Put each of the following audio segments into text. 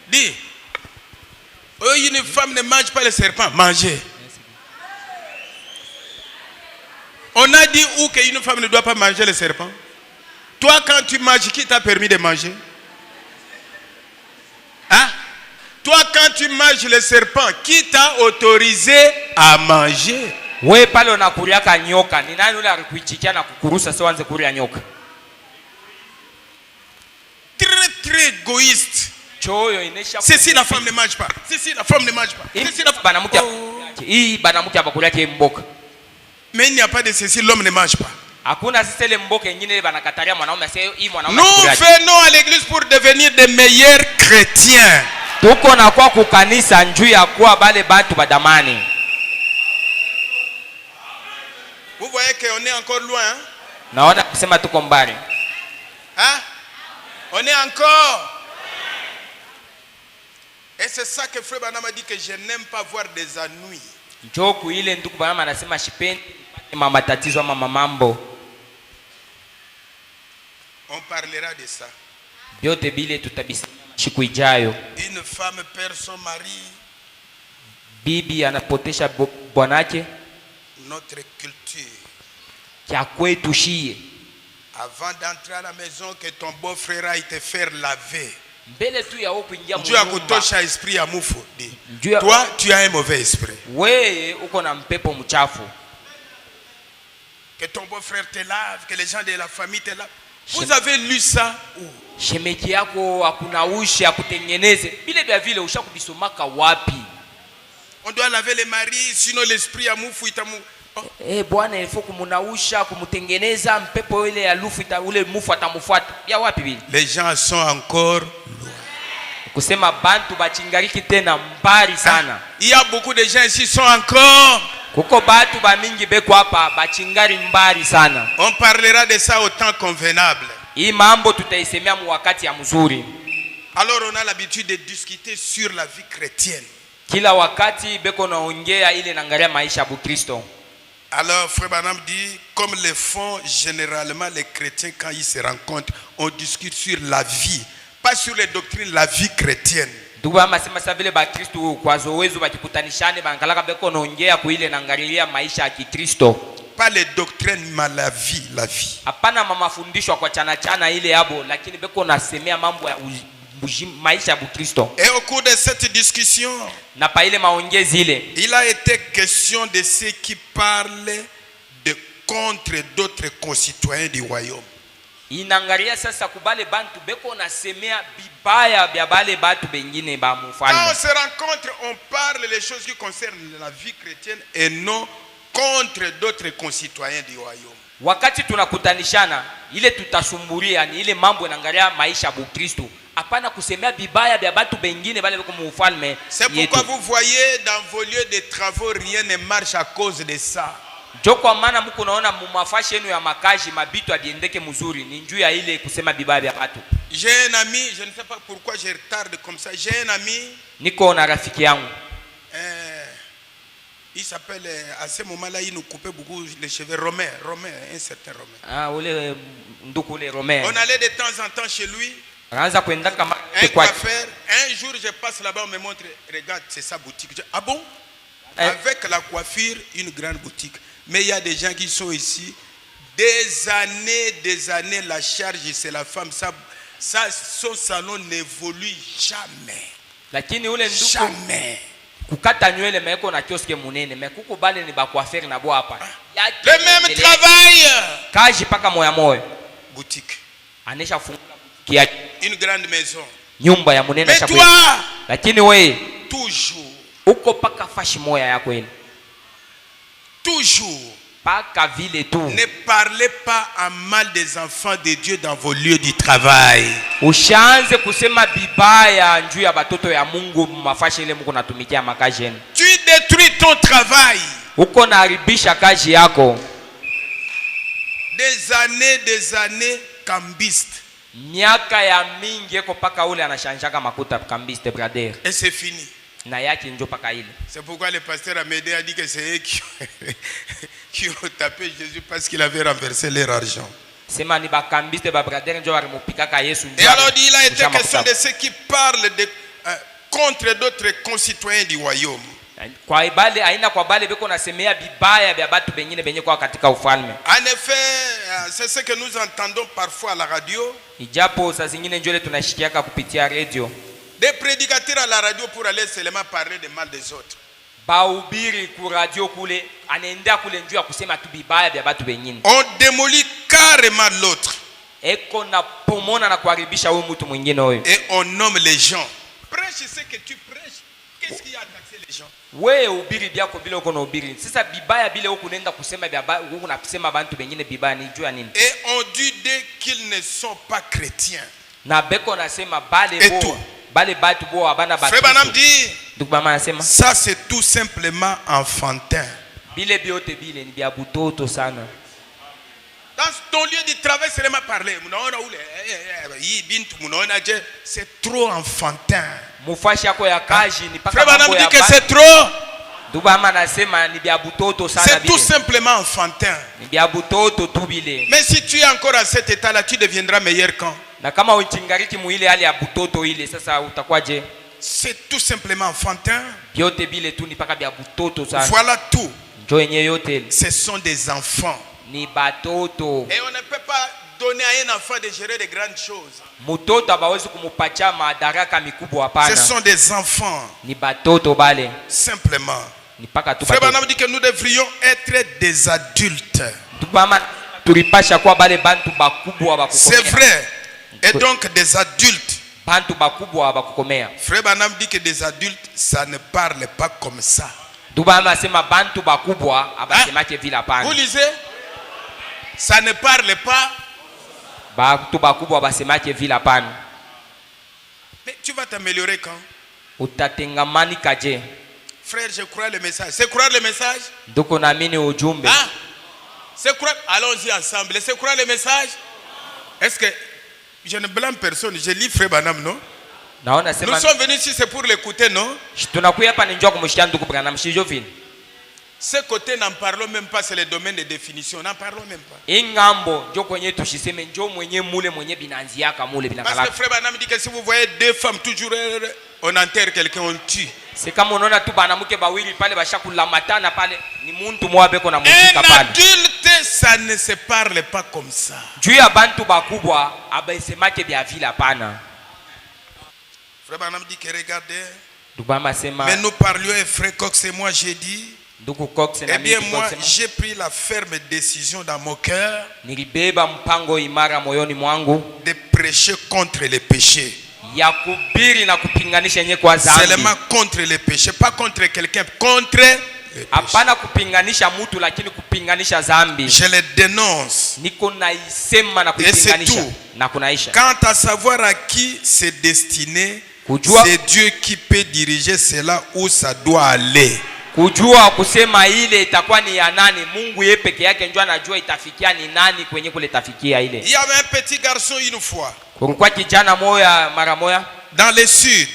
Dis. Oh, une femme ne mange pas le serpent. Manger. On a dit où qu'une femme ne doit pas manger le serpent? Toi, quand tu manges, qui t'a permis de manger? Hein? Toi, quand tu manges le serpent, qui t'a autorisé à manger? We pale unakuliaka nyoka, ni nani ule alikuichikia na kukuruhusa sio anze kulia nyoka? Très égoïste. Choyo inesha. Ceci la femme ne mange pas. Ceci la femme ne mange pas. Ceci la banamuke. Hii banamuke abakula ke mboka. Mais il n'y a pas de ceci, l'homme ne mange pas. Hakuna sisi ile mboka nyingine banakatalia mwanaume sasa hii mwanaume. Nous venons à l'église pour devenir des meilleurs chrétiens. Tuko na kwa kukanisa njuu ya kuwa bale bantu badamani. Vous voyez qu'on est encore loin, hein? Naona kusema tuko mbali. Hein? On est encore. Et c'est ça que Frère Branham a dit que je n'aime pas voir des ennuis. Njoku ile ndugu Branham anasema shipendi mama tatizo ama mambo. On parlera de ça. Byote bile tutabisa siku ijayo. Une femme perd son mari. Bibi anapotesha bwanake. Notre culture. Kia kwetu shie. Avant d'entrer à la maison, que ton beau-frère aille te faire laver. Mbele tu ya kuingia Dieu a kutosha esprit ya mufu. Toi, tu as un mauvais esprit. Wewe uko na mpepo mchafu. Que ton beau-frère te lave, que les gens de la famille te lavent. Vous avez lu ça où? Shemeji yako akunaushe akutengeneze. Bile bya vile ushakubisomaka wapi? On doit laver les maris, sinon l'esprit ya mufu itamu. Bwana ilifo kumunausha kumutengeneza mpepo ile ya lufu ule mufu atamufuata. Ya wapi bile? Les gens sont encore loin. Kusema bantu bachingariki tena mbali sana. Il y a beaucoup de gens ici sont encore. Kuko batu ba mingi beko hapa bachingari mbali sana. On parlera de ça au temps convenable. Hii mambo tutaisemea mu wakati ya mzuri. Alors on a l'habitude de discuter sur la vie chrétienne. Kila wakati beko naongea ile naangalia maisha ya Kristo. Alors Frère Branham dit, comme le font généralement les chrétiens quand ils se rencontrent, on discute sur la vie, pas sur les doctrines, la vie chrétienne. Duba masema sabile ba Kristo kwa zowezo bakikutanishane bangalaka beko naongea kuile naangalia maisha ya Kikristo. Pas les doctrines, mais la vie, la vie. Hapana mafundisho kwa chana ile yabo, lakini beko nasemea mambo ya maisha ya Kristo. Et au cours de cette discussion, na pa ile maongezi ile, il a été question de ceux qui parlent de contre d'autres concitoyens du royaume. Inangalia sasa kubale bantu beko nasemea bibaya bya bale batu bengine ba mfalme. Quand on se rencontre, on parle les choses qui concernent la vie chrétienne et non contre d'autres concitoyens du royaume. Wakati tunakutanishana, ile tutasumbulia ni ile mambo inaangalia maisha ya Kristo. Hapana kusemea bibaya bya batu bengine bale beko mfalme. C'est pourquoi vous voyez dans vos lieux de travaux rien ne marche à cause de ça. Joko maana mko naona mumafashi yenu ya makaji mabitu adiendeke mzuri ni njuu ya ile kusema bibaya bya watu. J'ai un ami, je ne sais pas pourquoi je retarde comme ça. J'ai un ami. Niko na rafiki yangu. Il s'appelle, à ce moment-là, il nous coupait beaucoup les cheveux. Romain, un certain Romain. Ah, ule nduku ule Romain. On allait de temps en temps chez lui. Un coiffeur. Un jour, je passe là-bas, on me montre, regarde, c'est sa boutique. Je dis, ah bon? Avec la coiffure, une grande boutique. Mais il y a des gens qui sont ici. Des années, la charge, c'est la femme. Ça, son salon n'évolue jamais. Jamais. Kukata nywele meko na kioske munene mekuko bale ni ba coiffeur na bo hapa. Le même travail. Kaji paka moya. Boutique. Anesha fungula kia une grande maison. Nyumba ya munene shabu. Mais toi, lakini wewe toujours uko paka fashi moya yako ile. Toujours. Paka vile tu. Ne parlez pas en mal des enfants de Dieu dans vos lieux du travail. Ushaanze kusema bibaya njuu ya batoto ya Mungu mafashi ile mko natumikia makazi yenu. Tu détruis ton travail. Uko naharibisha kazi yako. Des années cambiste. miaka ya mingi eko paka ule anashanjaka makuta kambiste brother. Et c'est fini. Na yake njo paka ile. C'est pourquoi le pasteur Amédée a dit que c'est eux qui ont tapé Jésus parce qu'il avait renversé leur argent. Sema ni bakambiste ba brother njo warimupika ka Yesu. Et alors il a été question de ceux qui parlent contre d'autres concitoyens du royaume. Kwa ibale aina kwa bale beko nasemea bibaya vya batu bengine benye kwa katika ufalme. En effet, c'est ce que nous entendons parfois à la radio. Ijapo saa zingine njole tunashikiaka kupitia radio. Des prédicateurs à la radio pour aller seulement parler de mal des autres. Bahubiri ku radio kule anaenda kule njoo ya kusema tu bibaya vya batu bengine. On démolit carrément l'autre. Eko na pomona na kuharibisha huyo mtu mwingine huyo. Et on nomme les gens. Prêche ce que tu prêches. Qu'est-ce qui a taxé les gens? Wewe ubiri byako bila uko na ubiri. Sasa bibaya bila uko nenda kusema bibaya uko unasema bantu bengine bibaya ni juu ya nini? Et on dit dès qu'ils ne sont pas chrétiens. Na beko nasema bale bo. Bale batu bo abana batu. Frère Branham dit, ça c'est tout simplement enfantin. Bile biote bile ni bia butoto sana. Dans ton lieu de travail, c'est seulement parler. C'est trop enfantin. Frère Branham dit que c'est trop. C'est tout simplement enfantin. Mais si tu es encore à cet état-là, tu deviendras meilleur quand? C'est tout simplement enfantin. Voilà tout. Ce sont des enfants. Et on ne peut pas donner à un enfant de gérer de grandes choses. Ce sont des enfants. Simplement. Frère Branham dit que nous devrions être des adultes. C'est vrai. Et donc des adultes. Frère Branham dit que des adultes, ça ne parle pas comme ça. Vous lisez? Ça ne parle pas. Mais tu vas t'améliorer quand? Frère, je crois le message. C'est croire le message? Ah, c'est croire. Allons-y ensemble. C'est croire le message? Est-ce que je ne blâme personne? Je lis Frère Branham, non? Nous sommes venus ici, c'est pour l'écouter, non? Ce côté, n'en parlons même pas, c'est le domaine de définition. N'en parlons même pas. Parce que Frère Branham dit que si vous voyez deux femmes, toujours on enterre quelqu'un, on tue. Un adulte, ça ne se parle pas comme ça. Frère Branham dit que regardez, mais nous parlions et Frère Cox et moi j'ai dit, eh bien moi j'ai pris la ferme décision dans mon cœur de prêcher contre les péchés. Seulement contre les péchés, pas contre quelqu'un, contre les péchés. Je les dénonce. Et c'est tout. Quant à savoir à qui c'est destiné, c'est Dieu qui peut diriger cela où ça doit aller. Kujua kusema ile itakuwa ni ya nani, Mungu yeye peke yake ndio anajua itafikia ni nani kwenye kule tafikia ile. Il y avait un petit garçon une fois. Kulikuwa kijana moya mara moya dans le sud.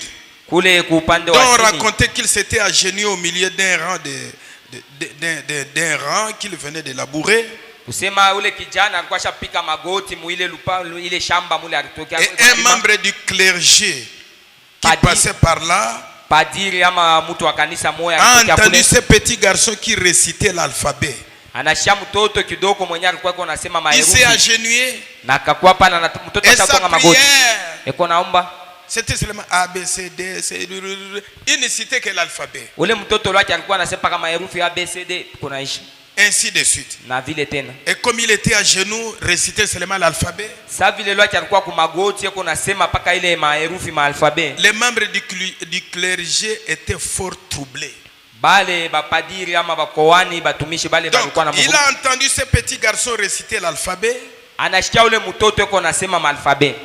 Kule ku upande wa chini. On chini. racontait qu'il s'était agenouillé au milieu d'un rang d'un rang qu'il venait de labourer. Kusema ule kijana alikuwa shapika magoti mu ile lupa ile shamba mule alitokea. Et un membre du clergé qui passait par là padiri ama mtu wa kanisa moya a entendu ce petit garçon qui récitait l'alphabet. Anashia mtoto kidogo mwenye alikuwa anasema maherufi. Il s'est agenouillé. Na akakuwa pana na mtoto akatonga magoti. Eko naomba. C'était seulement A B C D C. Il ne citait que l'alphabet. Ule mtoto wake alikuwa anasema kama herufi A B C D kunaishi. Ainsi de suite. Na vile tena. Et comme il était à genoux, récitait seulement l'alphabet. Sa vile wake alikuwa kwa magoti yako nasema paka ile maherufi maalfabe. Les membres du clergé étaient fort troublés. Bale bapadiri ama bakowani batumishi bale balikuwa na il a entendu ce petit garçon réciter l'alphabet. Anashikia ule mtoto yako nasema maalfabe.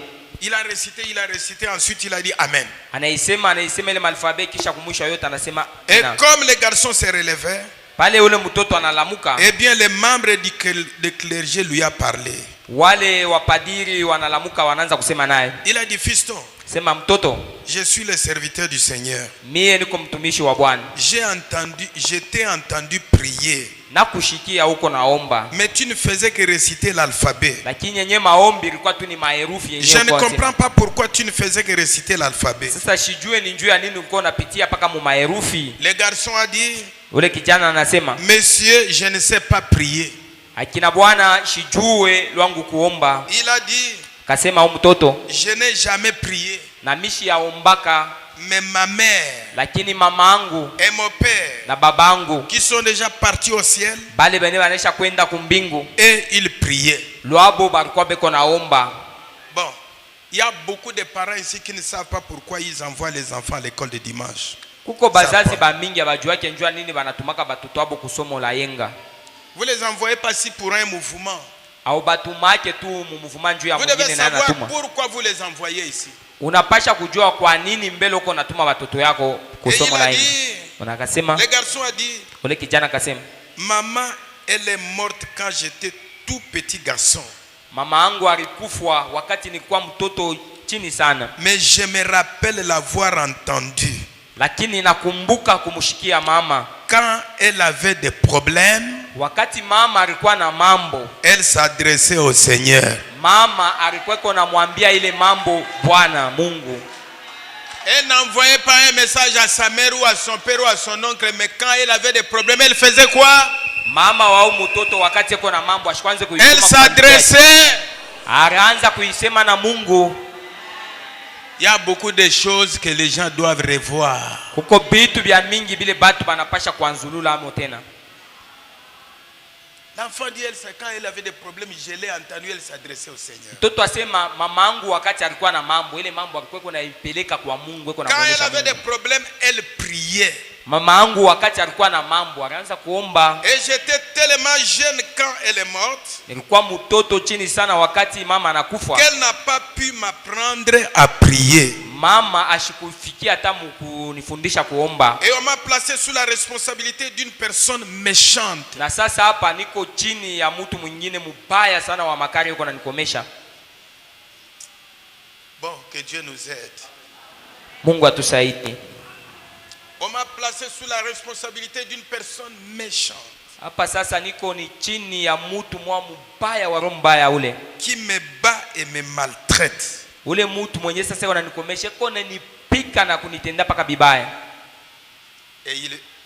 Il a récité, ensuite il a dit Amen. Anaisema ile maalfabe kisha kumwisha yote anasema. Et comme le garçon se relevait, pale ule mtoto analamuka, eh bien les membres du clergé lui a parlé. Wale wapadiri wanalamuka wanaanza kusema naye. Il a dit fiston, sema mtoto, je suis le serviteur du Seigneur. Mie niko mtumishi wa Bwana. Je t'ai entendu prier. na kushikia huko naomba, mais tu ne faisais que réciter l'alphabet. lakini yenye maombi ilikuwa tu ni maherufi yenyewe. Je ne comprends pas pourquoi tu ne faisais que réciter l'alphabet. Sasa sijue ni njoo ya nini uko unapitia paka mu maherufi. Le garçon a dit, Ule kijana anasema, monsieur, je ne sais pas prier. akina bwana sijue lwangu kuomba. Il a dit, Kasema mtoto, je n'ai jamais prié, na mishi ya ombaka, mais ma mère lakini mama angu et mon père na babangu qui sont déjà partis au ciel, bale bene banesha kwenda kumbingu, et ils priaient. lwabo balikuwa beko naomba. Bon, il y a beaucoup de parents ici qui ne savent pas pourquoi ils envoient les enfants à l'école de dimanche. Kuko bazazi ba mingi abajua kenjua nini banatumaka batoto abo kusomo la yenga. Vous les envoyez pas si pour un mouvement. Au batumake tu mu mouvement njuu ya Vous devez mwingine na savoir natuma. pourquoi vous les envoyez ici. Unapasha kujua kwa nini mbele uko natuma watoto yako kusomo la yenga. Unakasema, le garçon a dit, ule kijana kasema, maman, elle est morte quand j'étais tout petit garçon. mama angu alikufwa wakati nilikuwa mtoto chini sana, Mais je me rappelle l'avoir entendu. lakini nakumbuka kumshikia mama. Quand elle avait des problèmes, Wakati mama alikuwa na mambo, elle s'adressait au Seigneur. mama alikuwa namwambia ile mambo Bwana Mungu. Elle n'envoyait pas un message à sa mère ou à son père ou à son oncle, mais quand elle avait des problèmes, elle faisait quoi? Mama wao mtoto wakati yuko na mambo ashikwanze kuisema. Elle s'adressait. Araanza kuisema na Mungu. Il y a beaucoup de choses que les gens doivent revoir. Kuko bitu bya mingi bile batu banapasha kuanzulula amo tena. L'enfant dit, quand elle avait des problèmes, je l'ai entendu, elle s'adressait au Seigneur. Mtoto asema mama angu wakati alikuwa na mambo, ile mambo alikuwa naipeleka kwa Mungu, Quand elle avait des problèmes, elle priait. Mama angu wakati alikuwa na mambo akaanza kuomba. Et j'étais tellement jeune quand elle est morte, Nilikuwa mtoto chini sana wakati mama anakufa, qu'elle n'a pas pu m'apprendre à prier. mama ashikufikia hata kunifundisha kuomba. Et on m'a placé sous la responsabilité d'une personne méchante. Na sasa hapa niko chini ya mtu mwingine mbaya sana wa makari yuko ananikomesha. Bon, que Dieu nous aide. Mungu atusaidie. On m'a placé sous la responsabilité d'une personne méchante Hapa sasa niko ni chini ya mtu mwa mbaya wa roho mbaya ule. qui me bat et me maltraite. Ule mtu mwenye sasa ananikomesha kona nipika na kunitenda paka bibaya. Et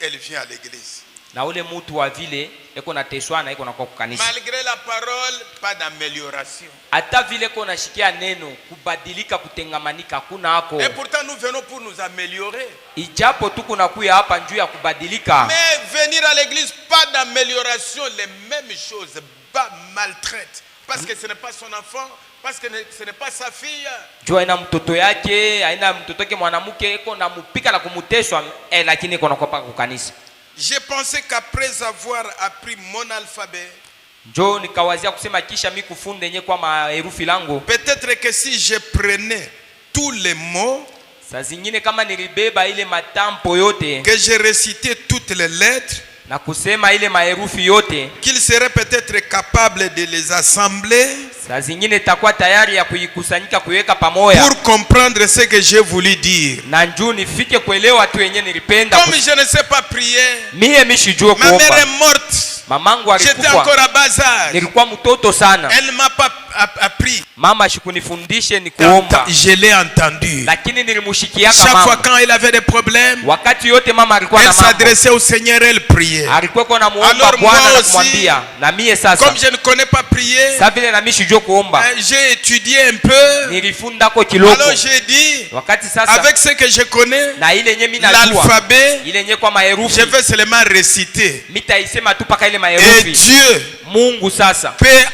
elle vient à l'église. Na ule mtu wa vile eko nateswa na eko na kwa kanisa. Malgré la parole, pas d'amélioration. Hata vile kona shikia neno kubadilika kutengamanika kuna hako. Et pourtant nous venons pour nous améliorer. Ijapo tu kuna kuya hapa njuu ya kubadilika. Mais venir à l'église, pas d'amélioration, les mêmes choses, maltraite. Parce que ce n'est pas son enfant, parce que ce n'est pas sa fille. Jua ina mtoto yake, aina mtoto yake mwanamke eko na mupika na kumuteswa lakini eko na kwa kukanisa. J'ai pensé qu'après avoir appris mon alphabet, Njoo nikawazia kusema kisha mimi kufunde yenyewe kwa maherufi langu. peut-être que si je prenais tous les mots, Saa zingine kama nilibeba ile matampo yote que je récitais toutes les lettres, na kusema ile maherufi yote, qu'il serait peut-être capable de les assembler saa zingine itakuwa tayari ya kuikusanyika kuiweka pamoja. pour comprendre ce que j'ai voulu dire. Na njoo nifike kuelewa tu yenyewe nilipenda. Comme je ne sais pas prier, Mie mishijue ma mère kuomba. est morte. Mamangu J'étais encore alikufa. à bas âge. Nilikuwa mtoto sana. Elle ne m'a pas appris. Mama shikunifundishe ni kuomba. Je l'ai entendu. Lakini nilimshikiaka Chaque fois mama. quand il avait des problèmes, Wakati yote mama alikuwa elle na mambo. s'adressait au Seigneur, elle priait. Alikuwa na muomba Alors Bwana moi na aussi, kumwambia. Na mie sasa. Comme je ne connais pas prier, Sasa vile na mimi sijue kuomba. j'ai étudié un peu. Nilifunda ko kiloko. Alors j'ai dit, Wakati sasa avec ce que je connais, na ile yenyewe mimi najua. l'alphabet, Ile yenyewe kwa maherufi. je vais seulement réciter. Mitaisema tu paka ile Et maherufi. Dieu Mungu sasa peut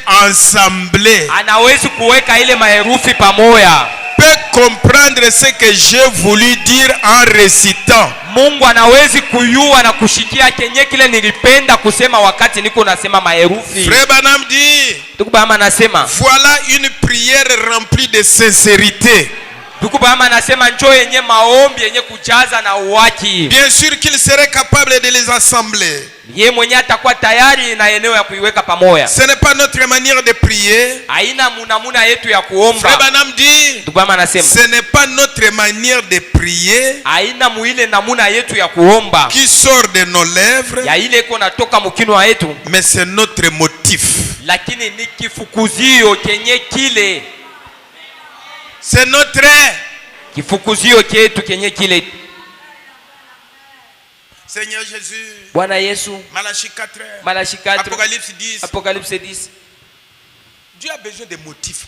ensembler, anawezi kuweka ile maherufi pamoja. peut comprendre ce que j'ai voulu dire en récitant. Mungu anawezi kuyua na kushikia kenye kile nilipenda kusema wakati niko nasema maherufi. Frère Branham dit, Tukubama nasema, voilà une prière remplie de sincérité. Tukubama nasema njoo yenye maombi yenye kujaza na uwaki. Bien sûr qu'il serait capable de les assembler. Yeye mwenyewe atakuwa tayari na eneo ya kuiweka pamoja. Ce n'est pas notre manière de prier. Haina munamuna yetu ya kuomba. Frère Branham dit, Tubama anasema, ce n'est pas notre manière de prier haina muile namuna yetu ya kuomba qui sort de nos lèvres, ya ile iko natoka mkinwa yetu, mais c'est notre motif. lakini ni kifukuzio kenye kile. C'est notre Kifukuzio chetu kenye kile. Seigneur Jésus. Bwana Yesu. Malachie 4. Malachie 4. Apocalypse 10. Apocalypse 10. Dieu a besoin de motifs.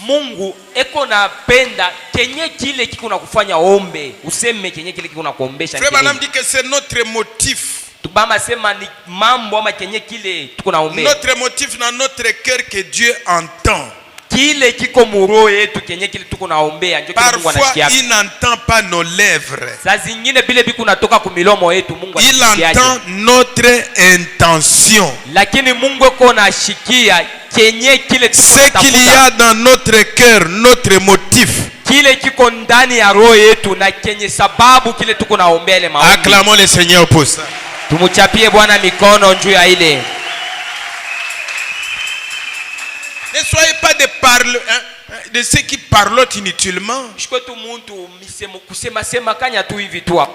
Mungu eko napenda kenye kile kiko na kufanya ombe. Useme kenye kile kiko na kuombesha. Frère Branham dit que c'est notre motif. Tubama sema ni mambo ama kenye kile tuko na ombe. Notre motif dans notre cœur que Dieu entend. Kile kiko muro yetu kenye kile tuko naombea ndio kile Mungu anasikia. Parfois il n'entend pas nos lèvres. Saa zingine bile biku natoka kumilomo yetu Mungu anasikia. Il entend notre intention. Lakini Mungu eko nashikia kenye kile ce qu'il y a dans notre cœur, notre motif. Kile kiko ndani ya roho yetu na kenye sababu kile tuko naombea ile maombi. Acclamons le Seigneur pour ça. Tumuchapie Bwana mikono juu ya ile. Ne soyez pas de ceux qui parlent inutilement.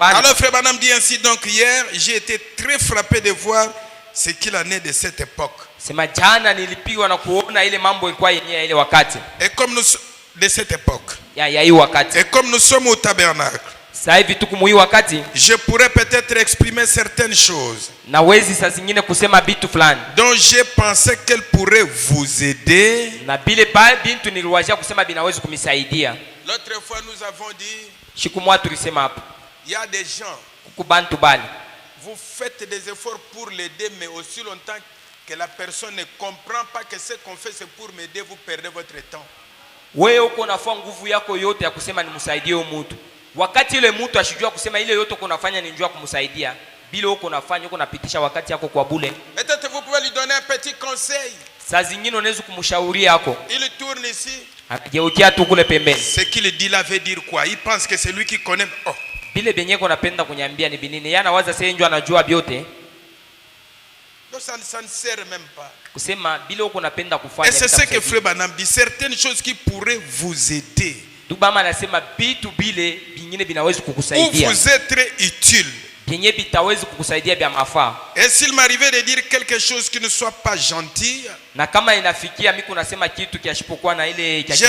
Alors frère Branham dit ainsi, donc hier j'ai été très frappé de voir ce qu'il en est de cette époque. Et comme nous de cette époque. Et comme nous sommes au tabernacle, je pourrais peut-être exprimer certaines choses dont j'ai pensé qu'elles pourraient vous aider. L'autre fois nous avons dit, il y a des gens, vous faites des efforts pour l'aider, mais aussi longtemps que la personne ne comprend pas que ce qu'on fait c'est pour m'aider, vous perdez votre temps. Wakati ile mtu ashijua kusema ile yote kunafanya ni njoo kumsaidia, bila uko unafanya uko unapitisha wakati yako kwa bure. Peut-être vous pouvez lui donner un petit conseil. Saa zingine unaweza kumshauri yako. Il tourne ici. Akigeukia tu kule pembeni. Ce qu'il dit là veut dire quoi? Il pense que c'est lui qui connaît. Oh. Bile benye napenda kunyambia ni binini. Yeye anawaza sasa njoo anajua vyote. Donc ça ne sert même pas. Kusema bila uko unapenda kufanya. Et c'est ce que Frère Branham dit, certaines choses qui pourraient vous aider. Dubama anasema bitu bile bingine binaweza kukusaidia. Ou vous être utile. Binye bitaweza kukusaidia bya mafaa. Et s'il m'arrivait de dire quelque chose qui ne soit pas gentil, na kama inafikia mimi kunasema kitu kiashipokuwa na ile je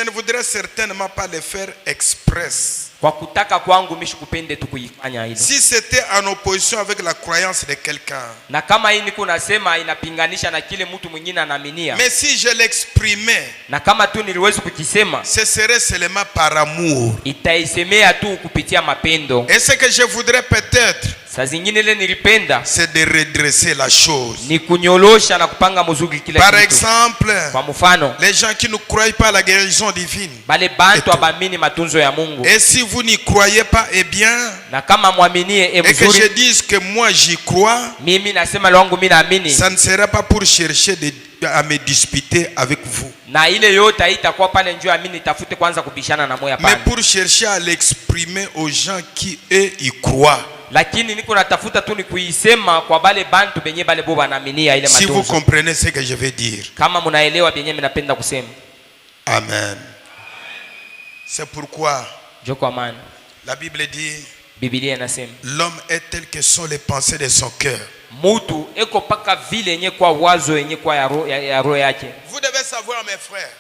ne voudrais certainement pas le faire express. Kwa kutaka kwangu mimi sikupende tu kuifanya ile. Si c'était en opposition avec la croyance de quelqu'un. Na kama hii niko nasema inapinganisha na kile mtu mwingine anaaminia. Mais si je l'exprimais, na kama tu niliweza kukisema, ce serait seulement par amour. Itaisemea tu kupitia mapendo. Et ce que je voudrais peut-être, saa zingine ile nilipenda, c'est de redresser la chose. Ni kunyolosha na kupanga mzuri kile kitu. Par kitu. exemple, kwa mfano, les gens qui ne croient pas à la guérison divine. Bale bantu abamini matunzo ya Mungu. Et si vous n'y croyez pas, eh bien, na kama muaminie et que je dise que moi j'y crois, mimi nasema longu mimi naamini, ça ne sera pas pour chercher à me disputer avec vous. Na ile yote haitakuwa pale njoo amini tafute kwanza kubishana na moyo hapana. Mais pour chercher à l'exprimer aux gens qui eux y croient. Lakini niko natafuta tu ni kuisema kwa bale bantu benye bale bo banaaminia ile matunzo. Si vous comprenez ce que je veux dire. Kama mnaelewa benye mimi napenda kusema. Amen. C'est pourquoi la Bible dit, l'homme est tel que sont les pensées de son cœur. Vous devez savoir, mes frères,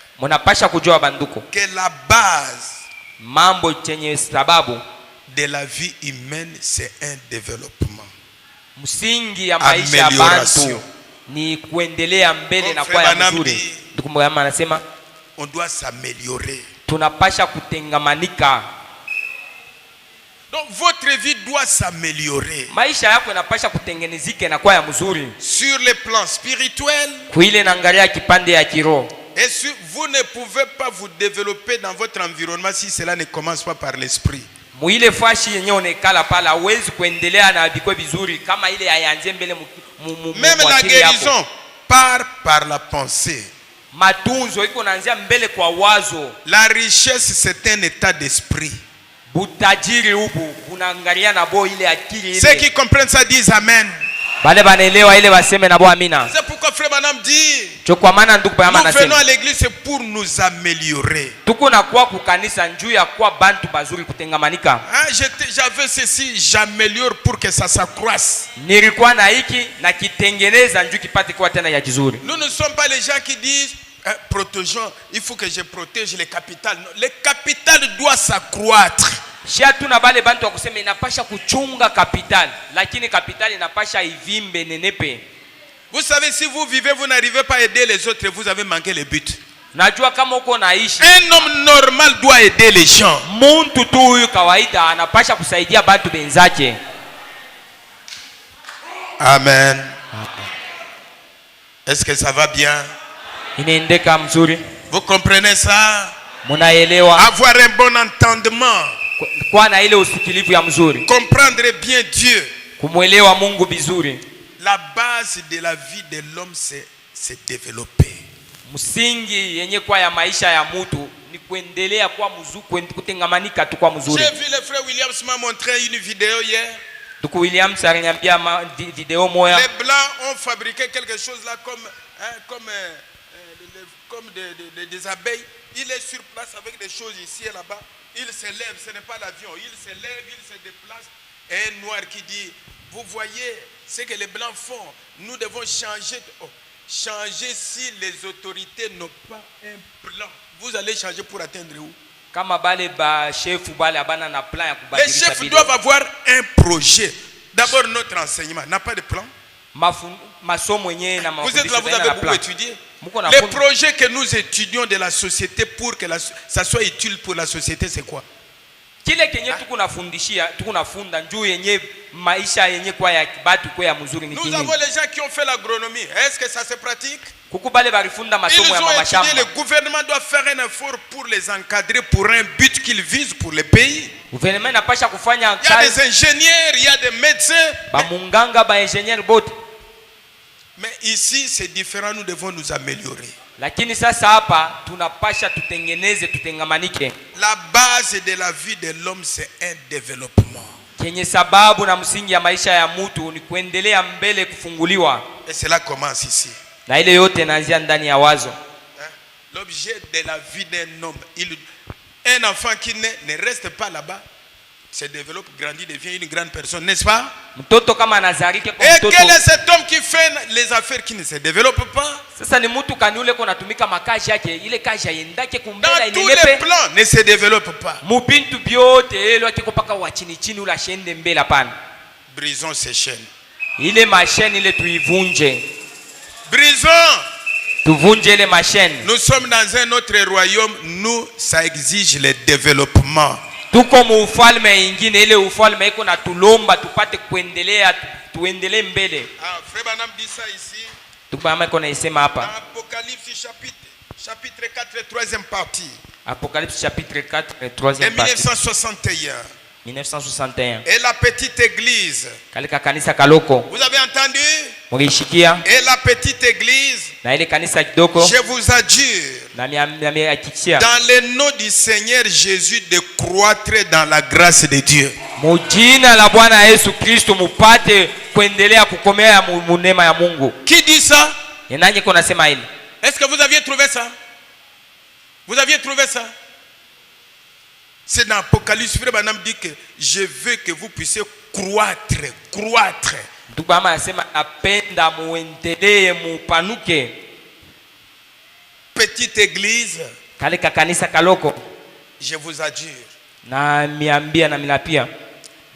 que la base de la vie humaine, c'est un développement. Amélioration. On doit s'améliorer. Donc votre vie doit s'améliorer. Sur le plan spirituel. Et si vous ne pouvez pas vous développer dans votre environnement si cela ne commence pas par l'esprit. Même la guérison part par la pensée. La richesse, c'est un état d'esprit. Ceux qui comprennent ça disent Amen. Bale banaelewa ile baseme na bo amina. C'est pourquoi frère Branham dit, Chokwa maana ndugu Branham nous venons anasema. à l'église c'est pour nous améliorer. Tuko na kwa kukanisa njuu ya kwa bantu bazuri kutengamanika. J'avais ceci, j'améliore pour que ça s'accroisse. Nilikuwa na hiki na kitengeneza njuu kipate kwa tena ya kizuri. Nous ne sommes pas les gens qui disent protégeons, il faut que je protège les capitales. Non, les capitales doivent s'accroître. Shia tuna bale bantu wa kusema inapasha kuchunga kapitali, lakini kapitali inapasha ivimbe nenepe. Vous savez, si vous vivez, vous n'arrivez pas à aider les autres, vous avez manqué le but. Najua kama uko naishi, Un homme normal doit aider les gens. muntu tu huyu kawaida anapasha kusaidia bantu benzake. Amen. Est-ce que ça va bien? Inaendeka mzuri? Vous comprenez ça? Munaelewa? Avoir un bon entendement. Kwa na ile usikilivu ya mzuri. Comprendre bien Dieu. Kumuelewa Mungu bizuri. La base de la vie de l'homme c'est développer. Msingi yenye kwa ya maisha ya mtu ni kuendelea kwa mzuri, kutengamanika tu kwa mzuri. J'ai vu le frère Williams m'a montré une vidéo hier. Ndugu Williams aliniambia video moja. Les blancs ont fabriqué quelque chose là comme des abeilles. Il est sur place avec des choses ici et là-bas. Il se lève, ce n'est pas l'avion. Il se lève, il se déplace. Et un noir qui dit, vous voyez ce que les blancs font. Nous devons changer. Changer si les autorités n'ont pas un plan. Vous allez changer pour atteindre où? Les chefs doivent avoir un projet. D'abord, notre enseignement n'a pas de plan. Vous êtes là, vous avez beaucoup étudié. Les projets que nous étudions de la société pour que ça soit utile pour la société, c'est quoi? Nous avons les gens qui ont fait l'agronomie. Est-ce que ça se pratique? Ils ont étudié, le gouvernement doit faire un effort pour les encadrer pour un but qu'ils visent pour le pays. Il y a des ingénieurs, il y a des médecins. Mais ici, c'est différent, nous devons nous améliorer. Lakini sasa hapa tunapasha tutengeneze tutengamanike. La base de la vie de l'homme c'est un développement. Kenye sababu na msingi ya maisha ya mtu ni kuendelea mbele kufunguliwa. Et cela commence ici. Na ile yote inaanzia ndani ya wazo. L'objet de la vie d'un homme, un enfant qui ne reste pas là-bas, se développe, grandit, devient une grande personne, n'est-ce pas? Et quel est cet homme qui fait les affaires qui ne se développent pas? Dans tous les plans, ne se développe pas. Brisons ces chaînes. Brisons. Nous sommes dans un autre royaume, nous, ça exige le développement. Tuko ufalme ingine, ile ufalme iko na tulomba tupate kuendelea tuendelee mbele. Frère Branham dit ça ici. Tukama iko na isema hapa. Apocalypse chapitre 4 troisième partie. Apocalypse chapitre 4 troisième partie. 1961. Et la petite église. Kalika kanisa kaloko. Vous avez entendu? Mulishikia. Et la petite église. Na ile kanisa kidoko. Je vous adjure. Dans le nom du Seigneur Jésus de croître dans la grâce de Dieu. Mujina la Bwana Yesu Kristo mupate kuendelea kukomea munema ya Mungu. Qui dit ça? Nani kona sema hili? Est-ce que vous aviez trouvé ça? Vous aviez trouvé ça? C'est dans Apocalypse, Frère Branham dit que je veux que vous puissiez croître. Tukama anasema apenda muendelee mupanuke. Petite église. Kalika kanisa kaloko. Je vous adjure. Na miambia na milapia.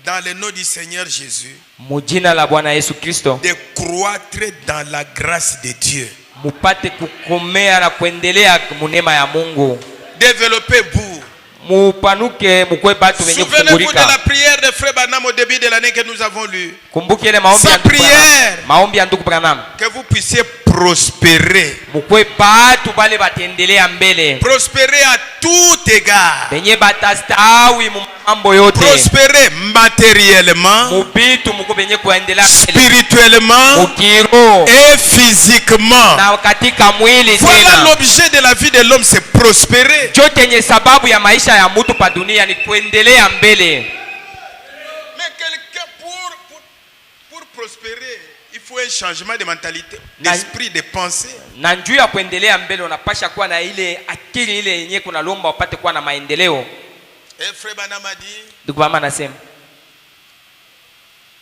Dans le nom du Seigneur Jésus. Mujina la Bwana Yesu Kristo. De croître dans la grâce de Dieu. Mupate kukomea na kuendelea munema ya Mungu. Développez-vous. Souvenez-vous de la prière de Frère Branham au début de l'année que nous avons lue. Sa prière. Que vous puissiez prospérer. Prospérer à tout égard. Prospérer matériellement, spirituellement et physiquement. Voilà l'objet de la vie de l'homme, c'est prospérer. Mais quelqu'un pour prospérer, il changement de mentalité, d'esprit, de pensée. Na njuu ya kuendelea mbele unapasha kuwa na ile akili ile yenye kuna lomba upate kuwa na maendeleo. Et frère Branham a dit, Ndugu Branham anasema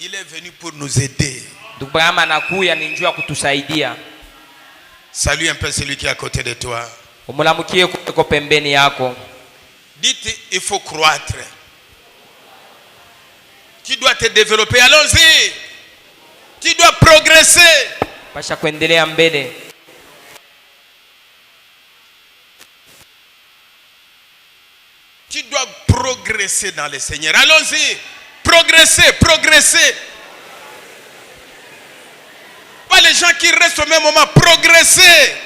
il est venu pour nous aider. Ndugu Branham anakuya ni njuu ya kutusaidia. Salue un peu celui qui est à côté de toi. Umulamukie kuko pembeni yako. Dites, il faut croître. Tu dois te développer. Allons-y. Tu dois progresser. Pasha kuendelea mbele. Tu dois progresser dans le Seigneur. Allons-y. Progresser, progresser. Pas les gens qui restent au même moment. Progresser.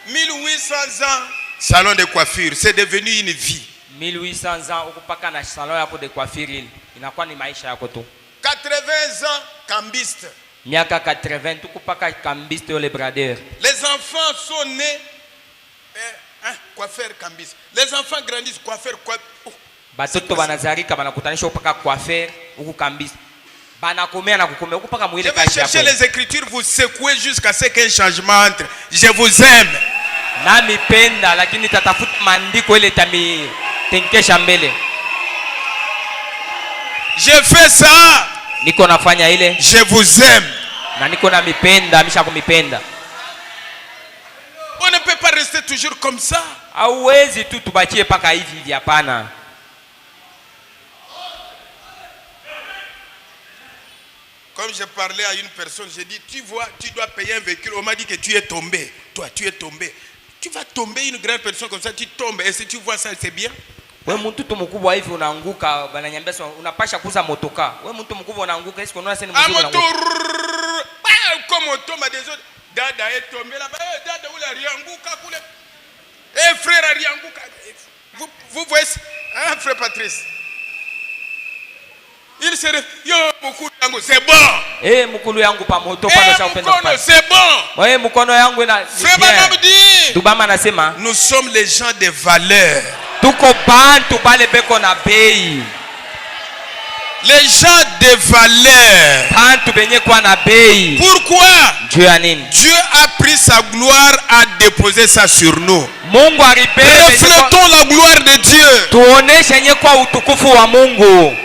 « 1800 ans, salon de coiffure, c'est devenu une vie. 1800 ans ukupaka na salon yako de coiffure inakuwa ni maisha yako tu. 80 ans, cambiste. Miaka 80 tukupaka cambiste ole brader. Les enfants sont nés coiffeur cambiste. Les enfants grandissent coiffeur Batoto banazarika banakutanisha upaka coiffeur uku cambiste. Banakomea na kukomea ukupaka mwile kazi yako. Je vais chercher les écritures, vous secouez jusqu'à ce qu'un changement entre. Je vous aime. Nami penda lakini tatafuta maandiko ile tami tenkesha mbele. Je fais ça. Niko nafanya ile. Je vous aime. Na niko na mipenda, misha kumipenda. On ne peut pas rester toujours comme ça. Hauwezi tu tubakie paka hivi hivi hapana. Comme je parlais à une personne, j'ai dit, tu vois, tu dois payer un véhicule. On m'a dit que tu es tombé. Toi, tu es tombé. Tu vas tomber, une grande personne comme ça, tu tombes. Et si tu vois ça, c'est bien. Wewe mtu mkubwa hivi unaanguka, bananyambia unapasha kuza motoka. Wewe mtu mkubwa unaanguka, est-ce que unaona sasa ni mzuri unaanguka? Comme on tombe des autres. Dada est tombé là-bas. Dada où la rianguka kule. Eh frère rianguka. Vous voyez, hein, frère Patrice? Il se yo mukulu yangu c'est bon. Mukulu yangu pa moto pa ndo upendo pa. C'est bon. Wewe mkono yangu ina. Frère Branham dit. Tubama anasema nous sommes les gens de valeur. Tuko bantu bale beko na bei. Les gens de valeur. Bantu benye kwa na bei. Pourquoi? Dieu a nini? Dieu a pris sa gloire à déposer ça sur nous. Mungu alibebe. Reflétons la gloire de Dieu. Tuoneshe nye kwa utukufu wa Mungu.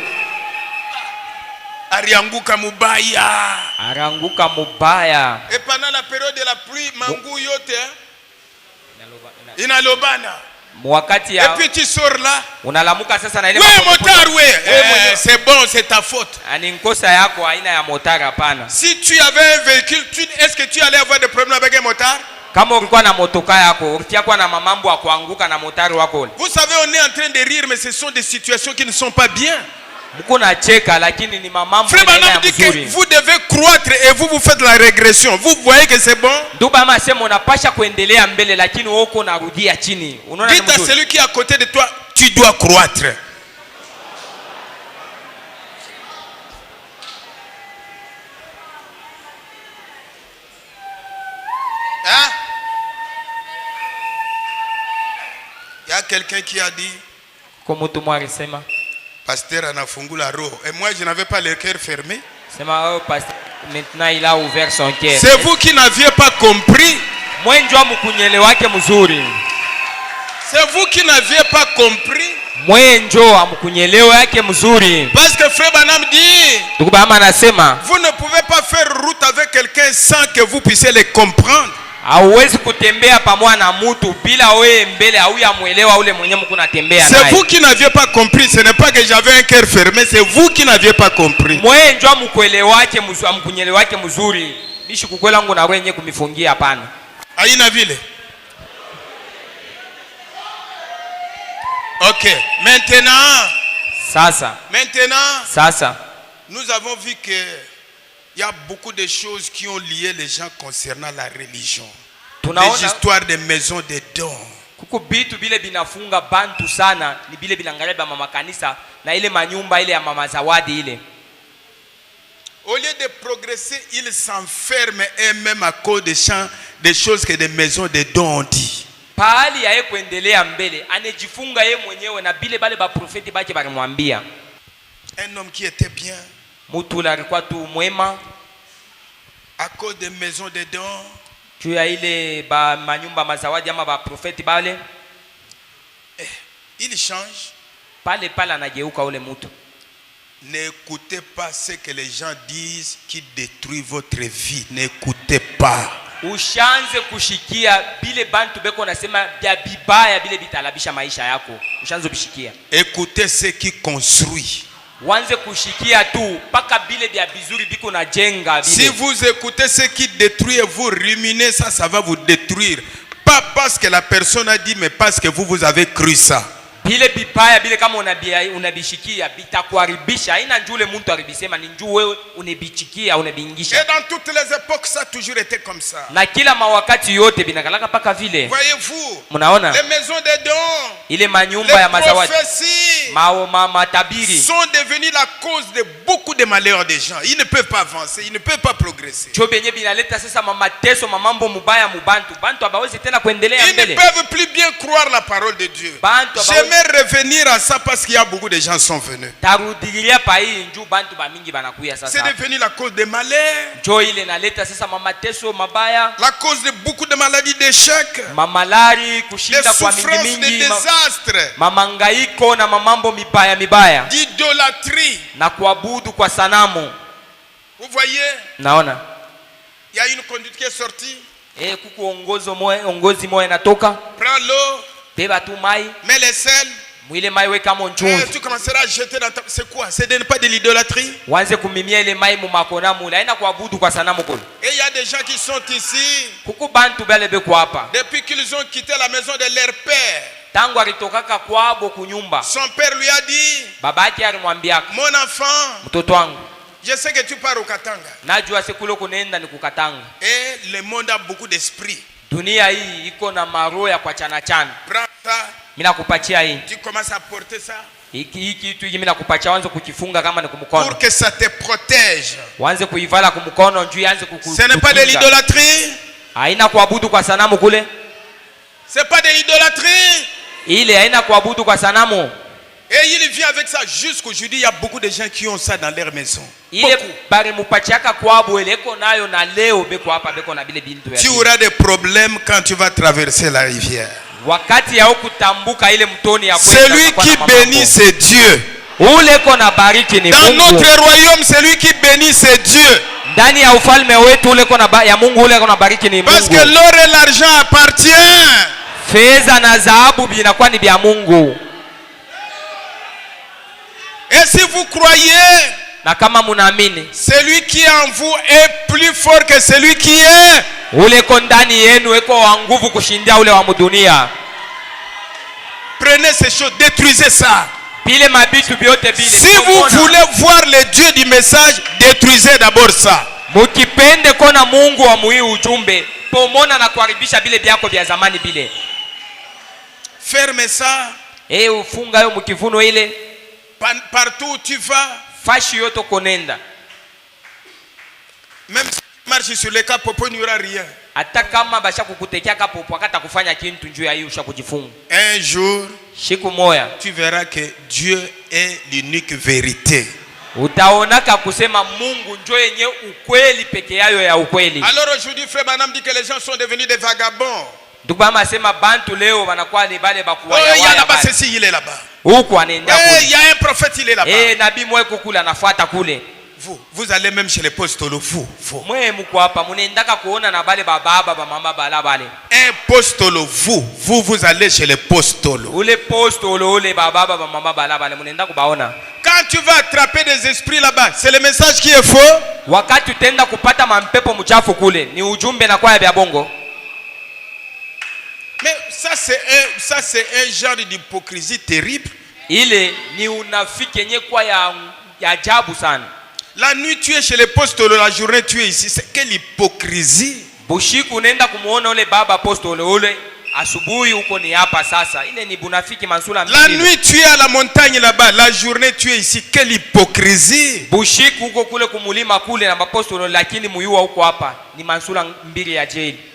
Arianguka mubaya. Aranguka mubaya. Et pendant la période de la pluie, mangu yote inalobana. Wakati ya. Et puis tu sors là. Unalamuka sasa na ile. Ouais, motard, ouais. C'est bon, c'est ta faute. Ani nkosa yako aina ya motard hapana. Si tu avais un véhicule, est-ce que tu allais avoir des problèmes avec un motard? Kama ulikuwa na motoka yako, ukiakuwa na mamambo ya kuanguka na motari wako. Vous savez, on est en train de rire, mais ce sont des situations qui ne sont pas bien. Frère Branham dit que vous devez croître et vous faites la régression. Vous voyez que c'est bon? Dites à celui qui est à côté de toi, tu dois croître. Hein? Il y a quelqu'un qui a dit, Pasteur anafungula roho. Et moi je n'avais pas le cœur fermé. Maintenant il a ouvert son cœur. C'est vous qui n'aviez pas compris. C'est vous qui n'aviez pas compris. Parce que Frère Branham dit, vous ne pouvez pas faire route avec quelqu'un sans que vous puissiez le comprendre. Hauwezi kutembea pamoja na mtu bila wewe mbele au ya muelewa ule mwenye mko natembea naye. C'est vous qui n'aviez pas compris, ce n'est pas que j'avais un cœur fermé, c'est vous qui n'aviez pas compris. Mwe njoo mkuelewake mzuri, mkunyelewake mzuri. Bishi kukwela wangu na wenye kumifungia hapana. Haina vile. OK, maintenant nous avons vu que il y a beaucoup de choses qui ont lié les gens concernant la religion. Des histoires de maisons de dons. Kuko bitu bile binafunga bantu sana ni bile binangaleba mama kanisa na ile manyumba ile ya mama zawadi ile. Au lieu de progresser, ils s'enferment eux-mêmes à cause des choses que des maisons de dons ont dit. pahali yaye kuendelea mbele anejifunga yeye mwenyewe na bile bale ba profeti bake balimwambia. Un homme qui était bien, mtu ule alikuwa tu mwema, à cause des maisons de dons, juu ya ile ba manyumba mazawadi ama ba profeti bale, il change. pale anageuka ule mtu. N'écoutez pas ce que les gens disent qui détruit votre vie. N'écoutez pas. Ushanze kushikia bile bantu beko nasema bya bibaya bile bitalabisha maisha yako. Ushanze bishikia. Écoutez ce qui construit. Wanze kushikia tu paka bile bya bizuri biko na jenga bile. Si vous écoutez ce qui détruit et vous ruminez ça, ça va vous détruire. Pas parce que la personne a dit, mais parce que vous avez cru ça. Bile bibaya bile kama unabishikia bitakuharibisha. Haina njule mtu aribisema, ni njoo wewe unebichikia unebingisha. Et dans toutes les époques ça a toujours été comme ça. Na kila mawakati yote binakalaka paka vile. Voyez-vous, mnaona les maisons de dons, ile manyumba ya mazawadi, prophéties matabiri sont devenues la cause de beaucoup de malheurs des gens. Ils ne peuvent pas avancer, ils ne peuvent pas progresser. cho benye binaleta sasa mateso mamambo mubaya mubantu bantu abawezi tena kuendelea Ils ne mbele. peuvent plus bien croire la parole de Dieu. J'aimerais revenir à ça parce qu'il y a beaucoup de gens qui sont venus. Tarudilia pa hii njoo bantu ba mingi banakuya C'est sasa. devenu la cause des malheurs, Njoo ile naleta sasa mateso mabaya, la cause de beaucoup de maladies, d'échecs, mamalari des kushinda kwa mingi souffrances, des mingi, désastres, mamangaiko na mamambo mibaya d'idolâtrie. na kuabudu kwa sanamu. Vous voyez, Naona il y a une conduite qui est sortie. kuku ongozi moyo natoka, Prends l'eau, beba tu mai, mets les sels, mwile mai weka et monchumvi, tu commenceras à jeter dans ta... C'est quoi? C'est pas de l'idolâtrie? wanze kumimia ile mai mumakona mula, haina kuabudu kwa sanamu kule. Et il y a des gens qui sont ici, Kuku bantu bale beko hapa, depuis qu'ils ont quitté la maison de leur père. tangu alitokaka kwabo kunyumba, Son père lui a dit, baba yake alimwambia, mon enfant, mtoto wangu, je sais que tu pars au Katanga. najua sikulo kunaenda ni kukatanga. Et le monde a beaucoup d'esprit. Dunia hii iko na maroho ya kwa chana. Prends ça, Mina kupatia hii. tu commences à porter ça. Hiki kitu hiki mina kupatia, wanze kukifunga kama ni kumkono. Pour que ça te protège. Wanze kuivala kumkono njoo yanze Ce n'est pas de l'idolâtrie. Haina kuabudu kwa sanamu kule. C'est pas de l'idolâtrie. Ile haina kuabudu kwa sanamu. Et il vient avec ça. Jusqu'aujourd'hui, il y a beaucoup de gens qui ont ça dans leur maison. Ile bari mupachiaka kwabo eleko nayo na leo beko hapa beko na bile bintu ya. Tu auras des problèmes quand tu vas traverser la rivière. Wakati ya kutambuka ile mtoni ya kwenda. Celui qui bénit c'est Dieu. Ule kona bariki ni Mungu. Dans notre royaume, celui qui bénit c'est Dieu. Ndani ya ufalme wetu ule kona ya Mungu, ule kona bariki ni Mungu. Parce que l'or et l'argent appartiennent. Fedha na dhahabu binakuwa ni vya Mungu. Et si vous croyez, Na kama munaamini, celui qui est en vous est plus fort que celui qui est. ule ko ndani yenu eko wa nguvu kushindia ule wa mudunia. Prenez ces choses, détruisez ça. Bile mabitu biote bile. Si vous voulez voir le Dieu du message, détruisez d'abord ça. Mukipende kona Mungu wa muhi ujumbe, pomona na kuharibisha bile byako vya zamani bile. Ferme ça. Ufunga yo mukivuno ile. Partout où tu vas, Fashi yoto konenda. même si tu marches sur les cap, il n'y aura rien. Hata kama basha kukutekea kapopo akata kufanya kintu njoo ya hiyo usha kujifunga. Un jour, Siku moya tu verras que Dieu est l'unique vérité. utaonaka kusema Mungu njoo yenye ukweli peke yayo ya ukweli. Alors aujourd'hui, frère Banam dit que les gens sont devenus des vagabonds. Ndugu mama asema bantu leo wanakuwa ni bale bakuwa Oh, ya il y a là-bas wale. ceci, il est là-bas. Huko anaenda Eh, kule. il y a un prophète, il est là-bas. Nabii mweko kule anafuata kule. Vous allez même chez les postolos, vous. Mwe mko hapa munaendaka kuona na bale baba mama bala bale. Un postolo, vous allez chez les postolos. Ule postolo ule baba mama bala bale munaenda kubaona. Quand tu vas attraper des esprits là-bas, c'est le message qui est faux. Wakati utenda kupata mampepo mchafu kule, ni ujumbe na kwa ya bongo. Mais ça c'est un genre d'hypocrisie terrible. Ile ni unafiki yenye kwa ya ajabu sana. La nuit tu es chez les postolos, la journée tu es ici. C'est quelle hypocrisie. Bushiku unaenda kumuona ule baba apostolo ule, asubuhi huko ni hapa sasa. Ile ni bunafiki mansula mbili. La nuit tu es à la montagne là-bas, la journée tu es ici. Quelle hypocrisie. Bushiku huko kule kumulima kule na apostolo, lakini muyua huko hapa ni mansula mbili ya jeli.